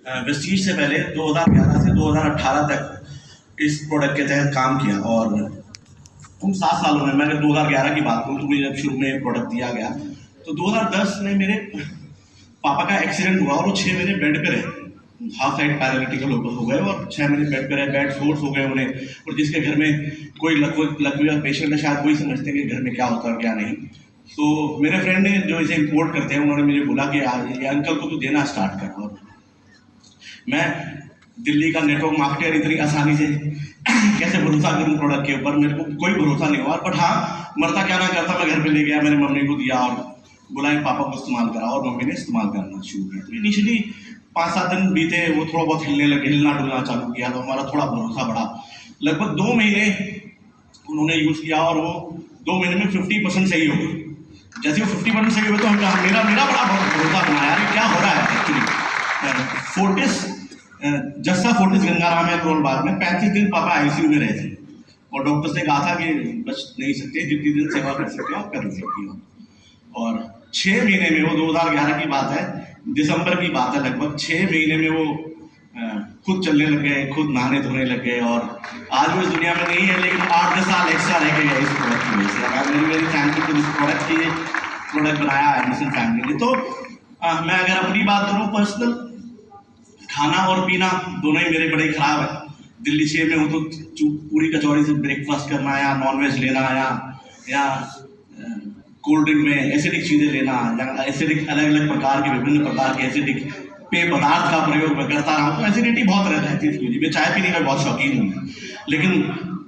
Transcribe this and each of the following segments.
Vestige से पहले 2011 से 2018 तक इस प्रोडक्ट के तहत काम किया और उन 7 सालों में, मैं अगर 2011 की बात करूँ तो मुझे जब शुरू में प्रोडक्ट दिया गया तो 2010 में मेरे पापा का एक्सीडेंट हुआ और वो 6 महीने बेड पे रहे, हाफ साइड पैरालिटिकल हो गए और 6 महीने बेड पे रहे, बेड फोर्स हो गए उन्हें। और जिसके घर में कोई लकवी का पेशेंट है शायद वही समझते हैं कि घर में क्या होता है और क्या नहीं। तो मेरे फ्रेंड ने जो इसे इम्पोर्ट करते हैं उन्होंने मुझे बोला कि ये अंकल को तो देना स्टार्ट कर। और मैं दिल्ली का नेटवर्क मार्केटर इतनी आसानी से कैसे भरोसा करूं प्रोडक्ट के ऊपर, मेरे को कोई भरोसा नहीं हुआ। बट हाँ, मरता क्या ना करता मैं घर पे ले गया, मेरी मम्मी को दिया और बोला पापा को इस्तेमाल करा और मम्मी ने इस्तेमाल करना शुरू किया। तो इनिशियली 5-7 दिन बीते, वो थोड़ा बहुत हिलना डुलना चालू किया तो हमारा थोड़ा भरोसा बढ़ा। लगभग 2 महीने उन्होंने यूज़ किया और वो 2 महीने में 50% सही हो गई। जैसे वो 50% सही हुए तो हम कहा मेरा बड़ा भरोसा बना यार क्या हो रहा है actually. Fortis Jassa Fortis Gangaram है करोलबाग में 35 दिन पापा आईसीयू में रहे थे और डॉक्टर्स ने कहा था कि बच नहीं सकते, जितनी दिन सेवा कर सकते हो आप कर सकती हो। और 6 महीने में, वो 2011 की बात है, दिसंबर की बात है, लगभग 6 महीने में वो खुद चलने लग गए, खुद नहाने धोने लग गए और आज वो इस दुनिया में नहीं है, लेकिन 8-10 साल एक्स्ट्रा रह गए इस प्रोडक्ट की वजह से। I am very thankful to this product की प्रोडक्ट बनाया एंडरसन फैमिली ने। तो मैं अगर अपनी बात करूँ पर्सनल, खाना और पीना दोनों ही मेरे बड़े खराब है। दिल्ली शहर में हूँ तो पूरी कचौड़ी से ब्रेकफास्ट करना या नॉनवेज लेना या कोल्ड ड्रिंक में एसिडिक चीज़ें लेना या एसिडिक अलग अलग प्रकार के विभिन्न प्रकार के एसिडिक पेय पदार्थ का प्रयोग मैं करता रहा हूँ। तो एसिडिटी बहुत रहता है चीज़ की। मैं चाय पीने का बहुत शौकीन हूँ, लेकिन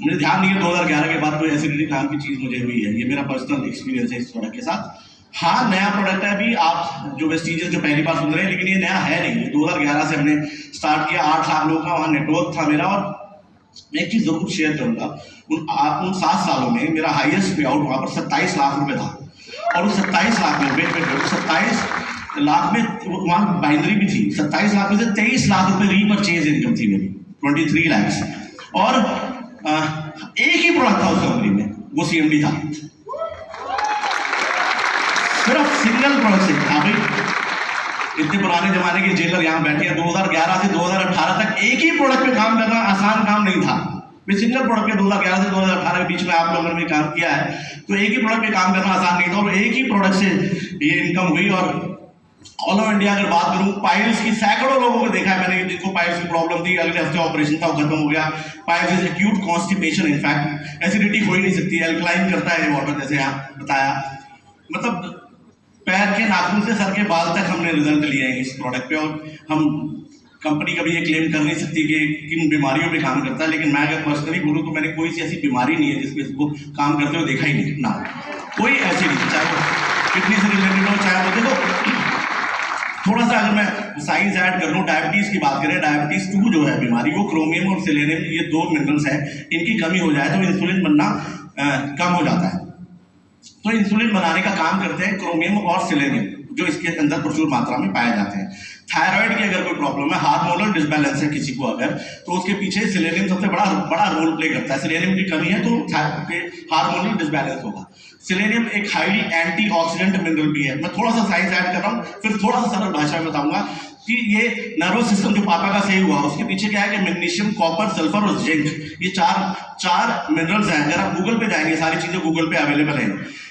मुझे ध्यान नहीं है 2011 के बाद कोई एसिडिटी नाम की चीज़ मुझे हुई है। ये मेरा पर्सनल एक्सपीरियंस है इस प्रोडक्ट के साथ। हाँ, नया प्रोडक्ट है अभी, आप जो वेस्टीज जो पहली बार सुन रहे हैं, लेकिन ये नया है नहीं। ये 2011 से हमने स्टार्ट किया, 8 लाख लोगों का वहाँ नेटवर्क था मेरा। और मैं एक चीज़ जरूर शेयर करूँगा, उन 7 सालों में मेरा हाईएस्ट पे आउट वहाँ पर 27 लाख रुपए था। और उस 27 लाख में 27 लाख में वहाँ बाइनरी भी थी। 27 लाख में से 23 लाख रुपए रीपरचेज इनकम थी मेरी, 23 लैक्स। और एक ही प्रोडक्ट था उस कंपनी में, वो CMD था, सिर्फ सिंगल प्रोडक्ट से। हाँ भाई, इतने पुराने जमाने के जेलर यहाँ बैठे हैं, 2011 से 2018 तक एक ही प्रोडक्ट पे काम करना आसान काम नहीं था। मैं सिंगल प्रोडक्ट पे 2011 से 2018 के बीच में आप लोगों ने भी काम किया है, तो एक ही प्रोडक्ट पे काम करना आसान नहीं था और एक ही प्रोडक्ट से ये इनकम हुई। और ऑल ओवर इंडिया अगर बात करूँ, पाइल्स की सैकड़ों लोगों को देखा है मैंने जिनको पाइल्स की प्रॉब्लम थी, अगले हफ्ते ऑपरेशन था, वो खत्म हो गया। Piles is acute constipation, in fact acidity हो ही नहीं सकती, अल्कलाइन करता है वाटर, जैसे आप बताया। मतलब पैर के नाखून से सर के बाल तक हमने रिजल्ट लिए हैं इस प्रोडक्ट पे। और हम कंपनी कभी ये क्लेम कर नहीं सकती कि किन बीमारियों पे काम करता है, लेकिन मैं अगर पर्सनली बोलूँ तो मैंने कोई सी ऐसी बीमारी नहीं है जिसपे इसको काम करते हुए देखा ही नहीं ना, कोई ऐसी नहीं, चाहे वो किडनी से रिलेटेड हो, चाहे वो देखो। थोड़ा सा अगर मैं साइंस ऐड कर लूँ, डायबिटीज़ की बात करें, डायबिटीज़ 2 जो है बीमारी, वो क्रोमियम और सेलेनियम, ये 2 मिनरल्स हैं, इनकी कमी हो जाए तो इंसुलिन बनना कम हो जाता है। तो इंसुलिन बनाने का काम करते हैं क्रोमियम और सेलेनियम, जो इसके अंदर प्रचुर मात्रा में पाए जाते हैं। थायराइड की अगर कोई प्रॉब्लम है, हार्मोनल डिसबैलेंस है किसी को अगर, तो उसके पीछे सेलेनियम सबसे बड़ा रोल प्ले करता है। सेलेनियम की कमी है तो हार्मोनल डिसबैलेंस होगा। सेलेनियम एक हाईली एंटीऑक्सीडेंट मिनरल भी है। मैं थोड़ा सा साइंस ऐड कर रहा हूँ, फिर थोड़ा सा सरल भाषा में बताऊंगा कि ये नर्वस सिस्टम जो पापा का सही हुआ, उसके पीछे क्या है कि मैग्नीशियम, कॉपर, सल्फर और जिंक, ये चार मिनरल्स हैं। अगर आप गूगल पे जाएंगे, सारी चीजें गूगल पे अवेलेबल हैं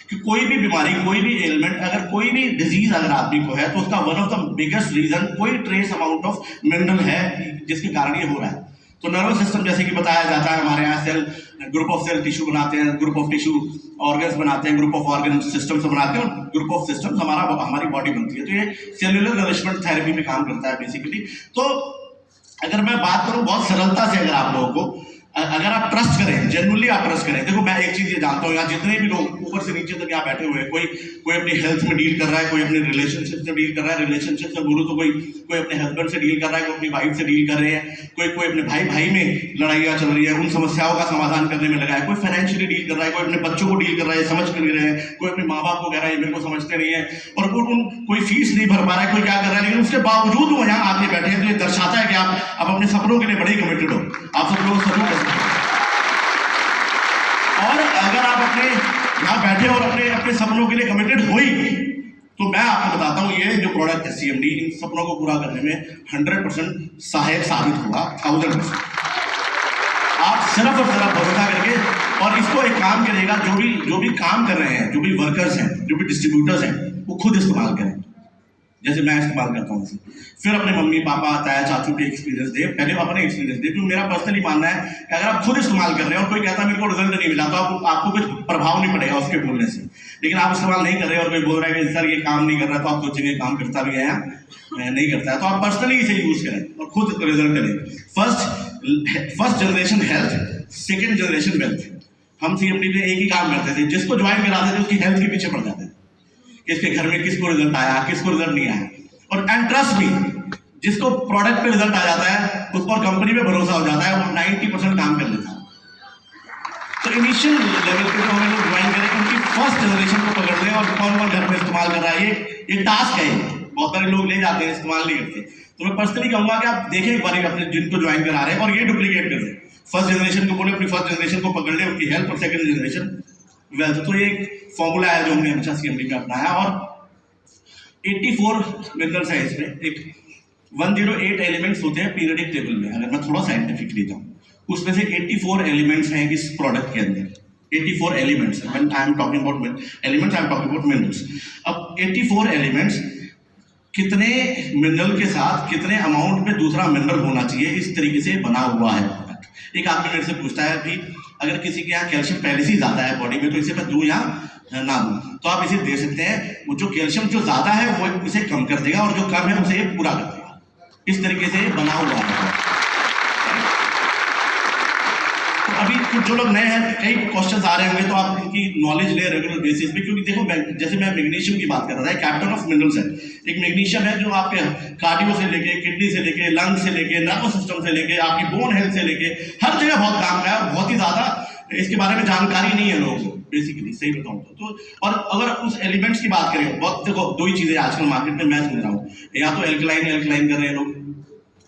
कि कोई भी बीमारी, कोई भी एलिमेंट, अगर कोई भी डिजीज अगर आदमी को है तो उसका one of the biggest reason कोई ट्रेस अमाउंट ऑफ मिनरल है जिसके कारण ये हो रहा है। तो नर्वस सिस्टम जैसे कि बताया जाता है, हमारे यहाँ cell, group of cell tissue बनाते हैं, ग्रुप ऑफ टिश्यू ऑर्गन्स बनाते हैं, ग्रुप ऑफ ऑर्गन सिस्टम्स बनाते हैं, और ग्रुप ऑफ सिस्टम्स हमारी बॉडी बनती है। तो ये सेल्यूलर नरिशमेंट थेरेपी में काम करता है बेसिकली। तो अगर मैं बात करूँ बहुत सरलता से, अगर आप लोगों को, अगर आप ट्रस्ट करें, जेन्युइनली आप ट्रस्ट करें। देखो, मैं एक चीज ये जानता हूँ, यहाँ जितने भी लोग ऊपर से नीचे तक यहाँ बैठे हुए हैं, कोई अपनी हेल्थ में डील कर रहा है, कोई अपने रिलेशनशिप से डील कर रहा है, रिलेशनशिप से बोलूँ तो कोई अपने हस्बैंड से डील कर रहा है, कोई अपनी वाइफ से डील कर रहे हैं, कोई अपने भाई में लड़ाइयाँ चल रही है, उन समस्याओं का समाधान करने में लगा है, कोई फाइनेंशियली डील कर रहा है, कोई अपने बच्चों को डील कर रहा है, समझ कर नहीं रहे हैं, कोई अपने माँ बाप को कह रहा है मेरे को समझते नहीं है, और कोई फीस नहीं भर पा रहा है, कोई क्या कर रहा है, लेकिन उसके बावजूद वो यहाँ आके बैठे हैं। तो ये दर्शाता है कि आप अपने सपनों के लिए बड़े कमिटेड हो, आप सब लोग सपनों कर। और अगर आप अपने यहाँ बैठे और अपने सपनों के लिए कमिटेड हो ही, तो मैं आपको बताता हूँ ये जो प्रोडक्ट है CMD इन सपनों को पूरा करने में 100% सहायक साबित होगा, 1000%। आप सिर्फ और सिर्फ भरोसा करके, और इसको एक काम करिएगा, जो भी काम कर रहे हैं, जो भी वर्कर्स हैं, जो भी डिस्ट्रीब्यूटर्स हैं, वो खुद इस्तेमाल करें जैसे मैं इस्तेमाल करता हूँ उसे। फिर अपने मम्मी पापा ताया चाचू के एक्सपीरियंस दे, पहले अपने एक्सपीरियंस दे, क्योंकि मेरा पर्सनली मानना है कि अगर आप खुद इस्तेमाल कर रहे हैं और कोई कहता है मेरे को रिजल्ट नहीं मिला, तो आपको कुछ प्रभाव नहीं पड़ेगा उसके बोलने से। लेकिन आप इस्तेमाल नहीं कर रहे और कोई बोल रहा है कि सर ये काम नहीं कर रहा, तो आप सोचेंगे काम करता भी है नहीं करता है, तो आप पर्सनली इसे यूज करें और खुद रिजल्ट करें। First generation health, second generation wealth. हम CMD में एक ही काम करते थे, जिसको ज्वाइन कराते थे उसकी हेल्थ के पीछे पड़ जाते थे, इसके घर में किसको रिजल्ट आया, किसको रिजल्ट नहीं आया। और एंड ट्रस्ट मी, जिसको प्रोडक्ट पे रिजल्ट आ जाता है उस पर कंपनी पे भरोसा हो जाता है, वो 90% काम कर लेता है। तो इनिशियल लेवल पे जो हमें लोग ज्वाइन करें, उनकी फर्स्ट जनरेशन को पकड़ लें और कौन कौन घर में इस्तेमाल कर रहा है, ये टास्क है। बहुत सारे लोग ले जाते हैं, इस्तेमाल नहीं करते। तो मैं पर्सनली कहूंगा कि आप देखें एक बार अपने जिनको ज्वाइन करा रहे हैं और ये डुप्लीकेट कर दें। फर्स्ट जनरेशन को बोले अपनी फर्स्ट जनरेशन को पकड़ ले, उनकी हेल्थ, और सेकंड जनरेशन वेल्थ। तो ये एक फॉर्मूला है जो हमने हमेशा CMD में अपनाया। और 84 मिनरल्स है इसमें, एक 108 एलिमेंट्स होते हैं पीरियडिक टेबल में। अगर मैं थोड़ा साइंटिफिकली जाऊँ, उसमें से 84 एलिमेंट्स हैं इस प्रोडक्ट के अंदर। 84 elements, when I am talking about elements, I am talking about minerals. अब 84 एलिमेंट्स, कितने मिनरल के साथ कितने अमाउंट में दूसरा मिनरल होना चाहिए, इस तरीके से बना हुआ है प्रोडक्ट। एक आदमी मेरे से पूछता है कि अगर किसी के यहाँ कैल्शियम पहले से ही ज्यादा है बॉडी में, तो इसे मैं दूं या ना दूं? तो आप इसे दे सकते हैं। वो जो कैल्शियम जो ज्यादा है वो इसे कम कर देगा, और जो कम है उसे पूरा कर देगा। इस तरीके से बना हुआ है। तो अभी कुछ जो लोग नए हैं, कई क्वेश्चंस आ रहे होंगे, तो आप इनकी नॉलेज ले रेगुलर बेसिस पे, क्योंकि देखो जैसे मैं मैग्नीशियम की बात कर रहा था, कैप्टन ऑफ मिनरल्स है। एक मैग्नीशियम है जो आपके कार्डियो से लेके, किडनी से लेके, लंग से लेके, नर्वस सिस्टम से लेके, आपकी बोन हेल्थ से लेके, हर जगह बहुत काम का है। बहुत ही ज्यादा इसके बारे में जानकारी नहीं है लोगों को, बेसिकली सही बताऊं तो। और अगर उस एलिमेंट्स की बात करें, बहुत देखो दो ही चीजें आजकल मार्केट में मैं सुन रहा हूँ, या तो एल्कलाइन कर रहे हैं लोग,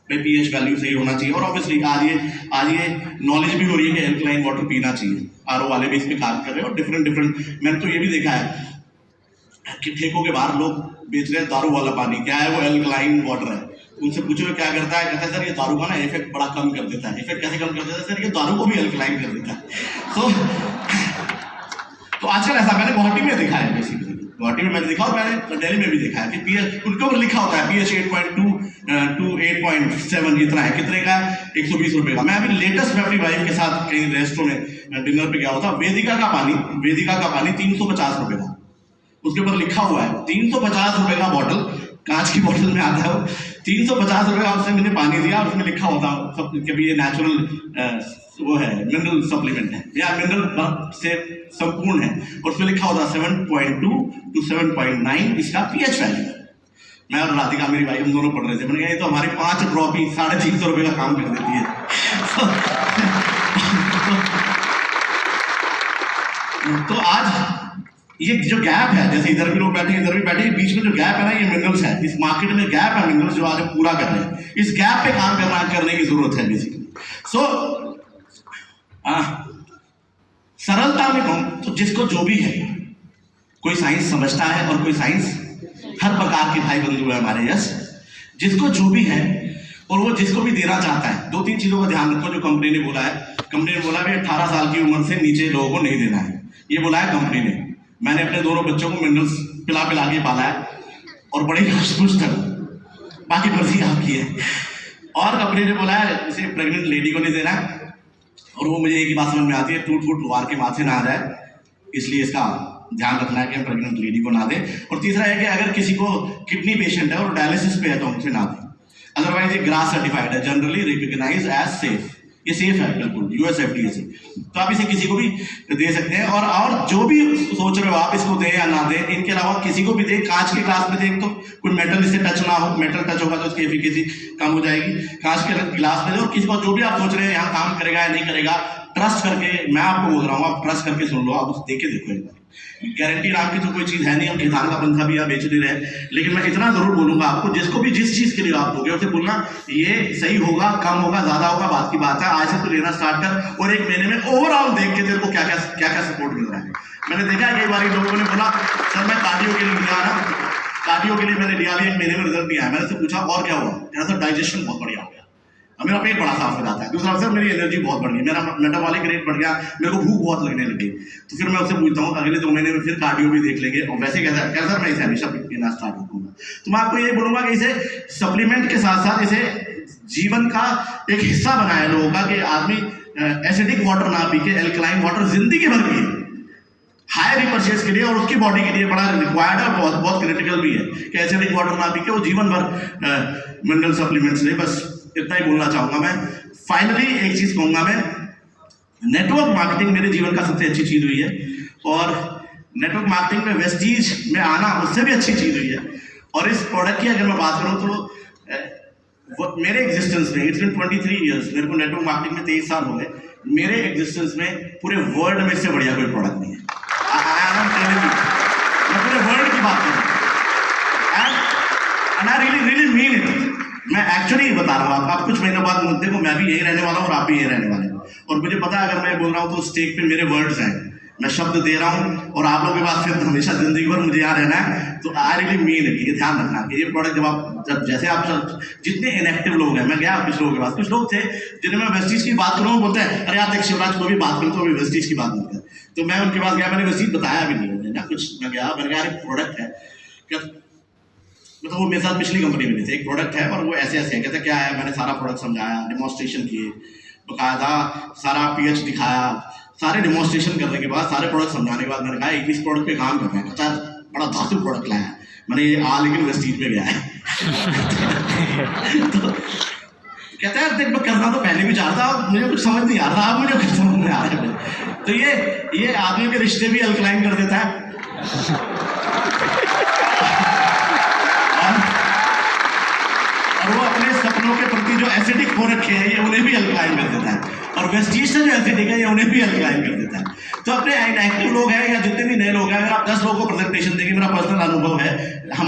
pH वैल्यू सही होना चाहिए। और ऑब्वियसली आज ये नॉलेज भी हो रही है कि एल्कलाइन वाटर पीना चाहिए। RO वाले भी इस पे काम कर रहे हैं, और डिफरेंट मैंने तो ये भी देखा है कि ठेकों के बाहर लोग बेच रहे हैं दारू वाला पानी। क्या है वो? एल्कलाइन वाटर है। उनसे पूछो क्या करता है, कहता है सर ये दारू का ना इफेक्ट बड़ा कम कर देता है। इफेक्ट कैसे कम कर देता है सर? ये दारू को भी एल्कलाइन कर देता है। तो आजकल ऐसा मैंने गुवाहाटी में देखा है, बेसिकली गुवाहाटी में मैंने देखा, और मैंने दिल्ली में भी देखा है कि pH उनके ऊपर लिखा होता है pH 8.2 to 8.7 इतना है। कितने का है? 120 रुपए का। मैं अभी लेटेस्ट में अपनी वाइफ के साथ कहीं रेस्टोरेंट में डिनर पे गया होता, वेदिका का पानी 350 रुपए का, उसके ऊपर लिखा हुआ है 350 रुपए का बॉटल, कांच की बॉटल में आता है वो, 350 रुपए का। उससे मैंने पानी दिया, और उसमें लिखा होता सब कि ये नेचुरल वो है, मिनरल सप्लीमेंट है या मिनरल से संपूर्ण है, और उसमें लिखा होता 7.2 to 7.9 इसका pH वैल्यू। मैं और राधिका मेरी भाई हम दोनों पढ़ रहे थे, मैंने कहा ये तो हमारी 5 ड्रॉप ही 350 रुपए का काम कर देती है। तो आज ये जो गैप है, जैसे इधर भी लोग बैठे इधर भी बैठे, बीच में जो गैप है ना, ये मिनरल्स है। इस मार्केट में गैप है मिनरल्स जो आज हम पूरा कर रहे हैं। इस गैप पे काम करने की जरूरत है बेसिकली। सो सरलता में कहूं तो जिसको जो भी है, कोई साइंस समझता है और कोई साइंस, हर प्रकार के भाई बंधु है हमारे। यस, जिसको जो भी है और वो जिसको भी देना चाहता है, 2-3 चीजों का ध्यान रखो जो कंपनी ने बोला है। कंपनी ने बोला है 18 साल की उम्र से नीचे लोगों को नहीं देना है, ये बोला है कंपनी ने। मैंने अपने दोनों बच्चों को मिनरल्स पिला के पाला है, और बड़े खुश थे। बाकी मर्जी आपकी है। और कंपनी ने बोला है इसे प्रेग्नेंट लेडी को नहीं देना है, और वो मुझे एक ही बात समझ में आती है, टूट फूट लोहार के माथे ना आ जाए, इसलिए इसका ध्यान रखना है कि हम प्रेग्नेंट लेडी को ना दें। और तीसरा है कि अगर किसी को किडनी पेशेंट है और डायलिसिस पे है तो हमसे ना दें। अदरवाइज ये ग्रास सर्टिफाइड है, जनरली रिकॉग्नाइज एज सेफ। ये सेफ है बिल्कुल, US FDA से। तो आप इसे किसी को भी दे सकते हैं। और जो भी सोच रहे हो आप इसको दें या ना दें, इनके अलावा किसी को भी दें। कांच के ग्लास में दें तो कोई मेटल इससे टच ना हो, मेटल टच होगा तो उसकी एफिकेसी कम हो जाएगी। कांच के गिलास में दें, और किसी को जो भी आप सोच रहे हैं यहाँ काम करेगा या नहीं करेगा, ट्रस्ट करके, मैं आपको बोल रहा हूँ, आप ट्रस्ट करके सुन लो, आप उसे देके देखो एक बार। गारंटी नाम की तो कोई चीज है नहीं, हम खितान का पंखा भी यहाँ बेच नहीं रहे। लेकिन मैं इतना जरूर बोलूंगा आपको, जिसको भी जिस चीज के लिए आप दोगे उसे बोलना ये सही होगा, कम होगा, ज्यादा होगा, बात की बात है। आज से तो लेना स्टार्ट कर, और 1 महीने में ओवरऑल देख के तेरे को क्या क्या सपोर्ट मिल रहा है। मैंने देखा है कई बार लोगों ने बोला सर मैं कार्डियो के लिए लिया ना, कार्डियो के लिए मैंने लिया भी, 1 महीने में रिजल्ट नहीं आया। मैंने उससे पूछा और क्या हुआ, कह रहा सर डाइजेशन बहुत बढ़िया हो गया, अब मेरा पेट बड़ा साफ हो जाता है। दूसरा सर मेरी एनर्जी बहुत बढ़ गई, मेरा मेटाबॉलिक रेट बढ़ गया, मेरे को भूख बहुत लगने लगी। तो फिर मैं उससे पूछता हूँ अगले 2 महीने में फिर कार्डियो भी देख लेंगे, और वैसे कैसा क्या सर मैं इसे हमेशा पीना स्टार्ट रखूंगा। तो मैं आपको ये बोलूंगा कि इसे सप्लीमेंट के साथ साथ इसे जीवन का एक हिस्सा बनाया लोगों का, कि आदमी एसिडिक वाटर ना पी के एल्कलाइन वाटर जिंदगी भर पिए, हाई रिपर्चेज के लिए, और उसकी बॉडी के लिए बड़ा रिक्वायर्ड है, बहुत बहुत क्रिटिकल भी है कि एसिडिक वाटर ना पी के वो जीवन भर मिनरल सप्लीमेंट्स ले। बस इतना ही बोलना चाहूंगा मैं। फाइनली एक चीज कहूंगा मैं, नेटवर्क मार्केटिंग मेरे जीवन का सबसे अच्छी चीज हुई है, और नेटवर्क मार्केटिंग में वेस्टीज में आना उससे भी अच्छी चीज हुई है। और इस प्रोडक्ट की अगर मैं बात करूं तो मेरे एग्जिस्टेंस में इट्स बीन 23 ईयर्स, मेरे को नेटवर्क मार्केटिंग में 23 साल हो गए, मेरे एग्जिस्टेंस में पूरे वर्ल्ड में इससे बढ़िया कोई प्रोडक्ट नहीं है। मैं पूरे वर्ल्ड की बात करूं, and I really mean it. मैं एक्चुअली बता रहा हूँ, आप कुछ महीनों बाद मुद्दे को मैं भी यही रहने वाला हूँ और आप भी यही रहने वाले हो, और मुझे पता है अगर मैं बोल रहा हूँ तो स्टेज पे मेरे वर्ड्स हैं, मैं शब्द दे रहा हूँ, और आप लोगों के पास फिर हमेशा जिंदगी भर मुझे यहाँ रहना है। तो आई रियली मीन इट, ये ध्यान रखना कि ये प्रोडक्ट जब जैसे आप सब जितने इनएक्टिव लोग हैं, मैं गया कुछ लोगों के पास, कुछ लोग थे जिन्हें मैं वेस्टीज की बात करूँ बोलते हैं अरे यार देख शिवराज को भी बात करूँ तो अभी वेस्टीज की बात नहीं कर। तो मैं उनके पास गया, मैंने वेस्टीज बताया भी नहीं ना कुछ, मैं गया मैंने कहा एक प्रोडक्ट है क्या, मतलब वो मेरे साथ पिछली कंपनी में थे, एक प्रोडक्ट है और वो ऐसे ऐसे है, कहते क्या है, मैंने सारा प्रोडक्ट समझाया, डिमॉन्स्ट्रेशन किए, बकायदा सारा पीएच दिखाया, सारे डिमॉन्स्ट्रेशन करने के बाद, सारे प्रोडक्ट समझाने के बाद मैंने कहा इस प्रोडक्ट पे काम करना है। कहता बड़ा धातु प्रोडक्ट लाया, मैंने ये लेकिन वेस्टीज में गया है। तो कहता है देख मैं करना तो पहले भी चाहता, मुझे कुछ समझ नहीं आ रहा, अब मुझे कुछ समझ नहीं आ रहा है। तो ये आदमी के रिश्ते भी अल्कलाइन कर देता है, और वो अपने सपनों के प्रति जो एसिडिक हो रखे हैं ये उन्हें भी अल्कलाइन कर देता है, और वेस्टीज से जो एसिडिक है ये उन्हें भी अल्कलाइन कर देता है। तो अपने एक्टिव लोग हैं या जितने भी नए लोग हैं, अगर आप 10 लोगों को प्रेजेंटेशन देंगे, मेरा पर्सनल अनुभव है, हम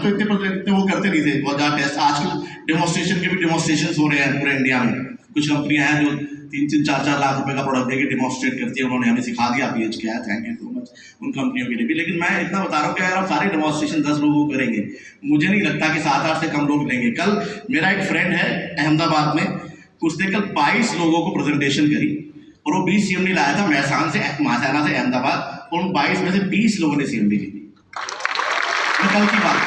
तो इतने वो करते नहीं थे बहुत ज़्यादा टेस्ट, आजकल डेमोन्स्ट्रेशन के भी डेमोन्स्ट्रेशन हो रहे हैं पूरे इंडिया में। कुछ कंपनियां हैं जो 3-3, 4-4 लाख रुपए का प्रोडक्ट देके डेमोन्स्ट्रेट करती है, उन्होंने हमें सिखा दिया, पीएच किया है, थैंक यू सो मच उन कंपनियों के लिए भी। लेकिन मैं इतना बता रहा हूँ कि अगर आप सारे डेमोन्स्ट्रेशन 10 लोगों को करेंगे, मुझे नहीं लगता कि 7-8 से कम लोग लेंगे। कल मेरा एक फ्रेंड है अहमदाबाद में, उसने कल 22 लोगों को प्रेजेंटेशन करी, और वो 20 CMD लाया था महसाना से अहमदाबाद, और उन 22 में से 20 लोगों ने CMD ली थी। मैं कल की बात,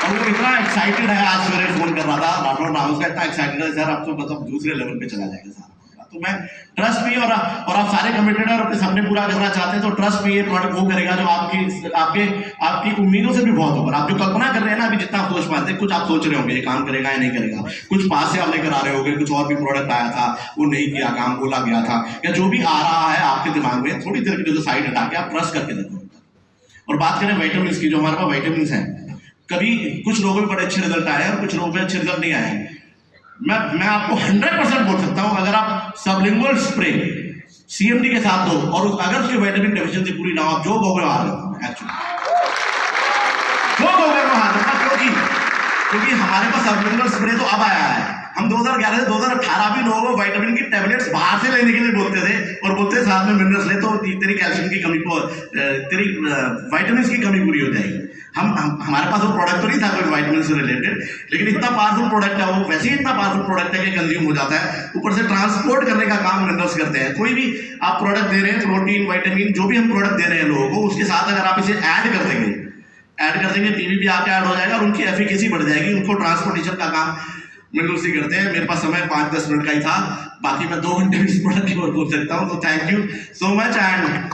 और वो इतना एक्साइटेड है, आज सवेरे फोन कर रहा था, राठौर नाम उसका, इतना एक्साइटेड है सर अब तो मतलब दूसरे लेवल पे चला जाएगा सारा। तो मैं ट्रस्ट में, और आप सारे कमिटेड और अपने सपने पूरा करना चाहते हैं, तो ट्रस्ट में ये प्रोडक्ट वो करेगा जो आपकी उम्मीदों से भी बहुत ऊपर। आप जो कल्पना कर रहे हैं ना अभी, जितना आप सोच पाते हैं, कुछ आप सोच रहे होंगे ये काम करेगा या नहीं करेगा, कुछ पास से आप लेकर आ रहे होंगे, कुछ और भी प्रोडक्ट आया था वो नहीं किया, काम बोला गया था, या जो भी आ रहा है आपके दिमाग में, थोड़ी देर के लिए साइड हटा के आप ट्रस्ट करके देखो। और बात करें विटामिन की, जो हमारे पास विटामिन है, कभी कुछ लोगों में बड़े अच्छे रिजल्ट आए हैं और कुछ लोगों में अच्छे रिजल्ट नहीं आए हैं। मैं आपको 100% बोल सकता हूं, अगर आप सबलिंगुअल स्प्रे CMD के साथ दो, और अगर उसकी विटामिन डेफिशिएंसी पूरी ना हो, आप जो गोबर हार देता, एक्चुअली जो गोबर में हार देता, क्योंकि हमारे पास सबलिंगुअल स्प्रे तो अब आया है। हम 2011 से 2018 भी लोगों को विटामिन की टैबलेट्स बाहर से लेने के लिए बोलते थे, और बोलते साथ में मिनरल्स ले तो तेरी कैल्शियम की कमी को, तेरी विटामिन की कमी पूरी हो जाएगी। हमारे पास वो प्रोडक्ट तो नहीं था कोई विटामिन से रिलेटेड, लेकिन इतना पावरफुल प्रोडक्ट है वो, वैसे ही इतना पावरफुल प्रोडक्ट है कि कंज्यूम हो जाता है। ऊपर से ट्रांसपोर्ट करने का काम मिनरल्स करते हैं। कोई भी आप प्रोडक्ट दे रहे हैं, प्रोटीन विटामिन जो भी हम प्रोडक्ट दे रहे हैं लोगों को, उसके साथ अगर आप इसे ऐड कर देंगे टीवी भी आपका ऐड हो जाएगा, और उनकी एफिकेसी बढ़ जाएगी। उनको ट्रांसपोर्टेशन का काम मिनरल्स ही करते हैं। मेरे पास समय 5-10 मिनट का ही था, बाकी मैं 2 घंटे भी इस प्रोडक्ट की ओर बोल सकता हूँ। तो thank you so much and